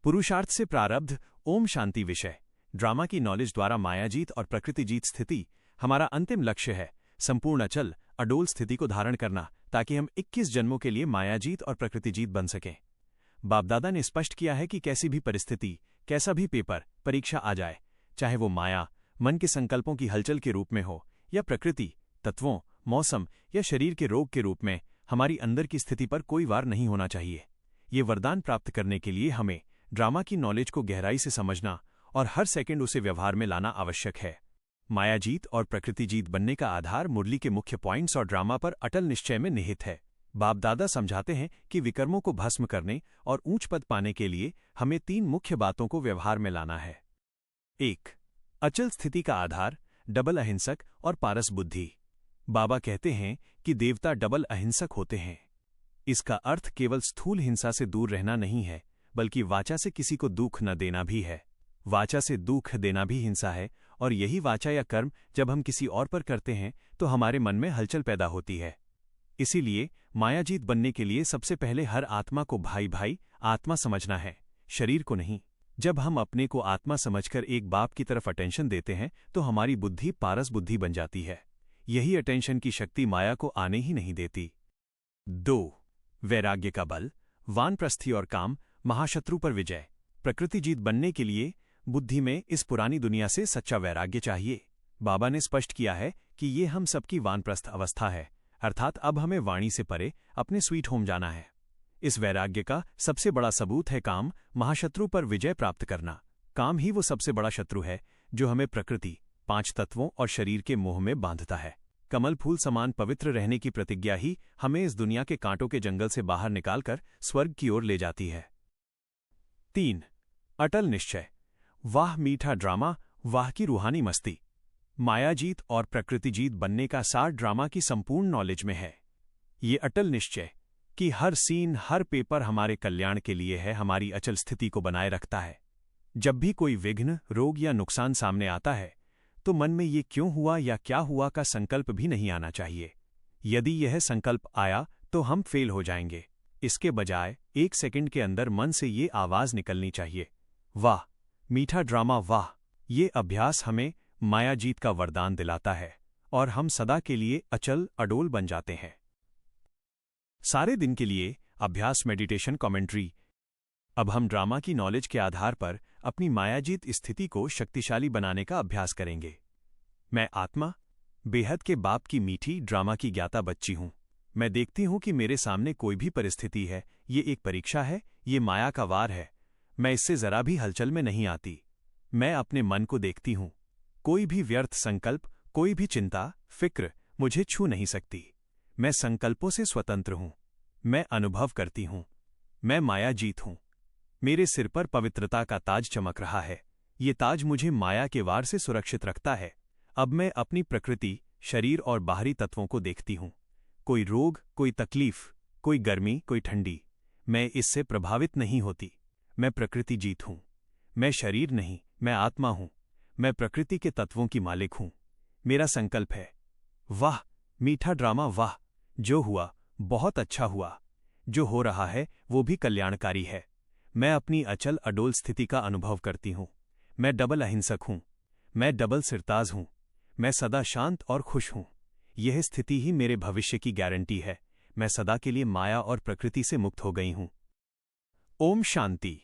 पुरुषार्थ से प्रारब्ध। ओम शांति विषय। ड्रामा की नॉलेज द्वारा मायाजीत और प्रकृतिजीत स्थिति हमारा अंतिम लक्ष्य है। संपूर्ण अचल अडोल स्थिति को धारण करना, ताकि हम 21 जन्मों के लिए मायाजीत और प्रकृतिजीत बन सकें। बापदादा ने स्पष्ट किया है कि कैसी भी परिस्थिति, कैसा भी पेपर, परीक्षा आ जाए, चाहे वो माया, मन के संकल्पों की हलचल के रूप में हो, या प्रकृति, तत्वों, मौसम या शरीर के रोग के रूप में, हमारी अंदर की स्थिति पर कोई वार नहीं होना चाहिए। ये वरदान प्राप्त करने के लिए हमें ड्रामा की नॉलेज को गहराई से समझना और हर सेकंड उसे व्यवहार में लाना आवश्यक है। मायाजीत और प्रकृतिजीत बनने का आधार मुरली के मुख्य पॉइंट्स और ड्रामा पर अटल निश्चय में निहित है। बापदादा समझाते हैं कि विकर्मों को भस्म करने और ऊंच पद पाने के लिए हमें 3 मुख्य बातों को व्यवहार में लाना है। 1. अचल स्थिति का आधार डबल अहिंसक और पारस बुद्धि। बाबा कहते हैं कि देवता डबल अहिंसक होते हैं। इसका अर्थ केवल स्थूल हिंसा से दूर रहना नहीं है, बल्कि वाचा से किसी को दुख न देना भी है। वाचा से दुख देना भी हिंसा है, और यही वाचा या कर्म जब हम किसी और पर करते हैं तो हमारे मन में हलचल पैदा होती है। इसीलिए मायाजीत बनने के लिए सबसे पहले हर आत्मा को भाई भाई आत्मा समझना है, शरीर को नहीं। जब हम अपने को आत्मा समझकर एक बाप की तरफ अटेंशन देते हैं तो हमारी बुद्धि पारस बुद्धि बन जाती है। यही अटेंशन की शक्ति माया को आने ही नहीं देती। 2. वैराग्य का बल, वानप्रस्थी और काम, महाशत्रु पर विजय। प्रकृतिजीत बनने के लिए बुद्धि में इस पुरानी दुनिया से सच्चा वैराग्य चाहिए। बाबा ने स्पष्ट किया है कि ये हम सबकी वानप्रस्थ अवस्था है, अर्थात अब हमें वाणी से परे अपने स्वीट होम जाना है। इस वैराग्य का सबसे बड़ा सबूत है काम, महाशत्रु पर विजय प्राप्त करना। काम ही वो सबसे बड़ा शत्रु है जो हमें प्रकृति, 5 तत्वों और शरीर के मोह में बांधता है। कमल फूल समान पवित्र रहने की प्रतिज्ञा ही हमें इस दुनिया के कांटों के जंगल से बाहर निकालकर स्वर्ग की ओर ले जाती है। 3. अटल निश्चय। वाह मीठा ड्रामा, वाह की रूहानी मस्ती। मायाजीत और प्रकृतिजीत बनने का सार ड्रामा की संपूर्ण नॉलेज में है। ये अटल निश्चय कि हर सीन, हर पेपर हमारे कल्याण के लिए है, हमारी अचल स्थिति को बनाए रखता है। जब भी कोई विघ्न, रोग या नुकसान सामने आता है तो मन में ये क्यों हुआ या क्या हुआ का संकल्प भी नहीं आना चाहिए। यदि यह संकल्प आया तो हम फेल हो जाएंगे। इसके बजाय 1 सेकंड के अंदर मन से ये आवाज निकलनी चाहिए, वाह मीठा ड्रामा वाह। ये अभ्यास हमें मायाजीत का वरदान दिलाता है और हम सदा के लिए अचल अडोल बन जाते हैं। सारे दिन के लिए अभ्यास मेडिटेशन कमेंट्री। अब हम ड्रामा की नॉलेज के आधार पर अपनी मायाजीत स्थिति को शक्तिशाली बनाने का अभ्यास करेंगे। मैं आत्मा, बेहद के बाप की मीठी ड्रामा की ज्ञाता बच्ची हूं। मैं देखती हूं कि मेरे सामने कोई भी परिस्थिति है, ये एक परीक्षा है, ये माया का वार है। मैं इससे जरा भी हलचल में नहीं आती। मैं अपने मन को देखती हूं। कोई भी व्यर्थ संकल्प, कोई भी चिंता, फिक्र मुझे छू नहीं सकती। मैं संकल्पों से स्वतंत्र हूं। मैं अनुभव करती हूं। मैं मायाजीत हूं। मेरे सिर पर पवित्रता का ताज चमक रहा है। ये ताज मुझे माया के वार से सुरक्षित रखता है। अब मैं अपनी प्रकृति, शरीर और बाहरी तत्वों को देखती हूं। कोई रोग, कोई तकलीफ, कोई गर्मी, कोई ठंडी, मैं इससे प्रभावित नहीं होती। मैं प्रकृतिजीत हूं। मैं शरीर नहीं, मैं आत्मा हूं। मैं प्रकृति के तत्वों की मालिक हूं। मेरा संकल्प है, वाह मीठा ड्रामा वाह। जो हुआ बहुत अच्छा हुआ। जो हो रहा है वो भी कल्याणकारी है। मैं अपनी अचल अडोल स्थिति का अनुभव करती हूं। मैं डबल अहिंसक हूं। मैं डबल सिरताज हूं। मैं सदा शांत और खुश हूं। यह स्थिति ही मेरे भविष्य की गारंटी है। मैं सदा के लिए माया और प्रकृति से मुक्त हो गई हूं। ओम शांति।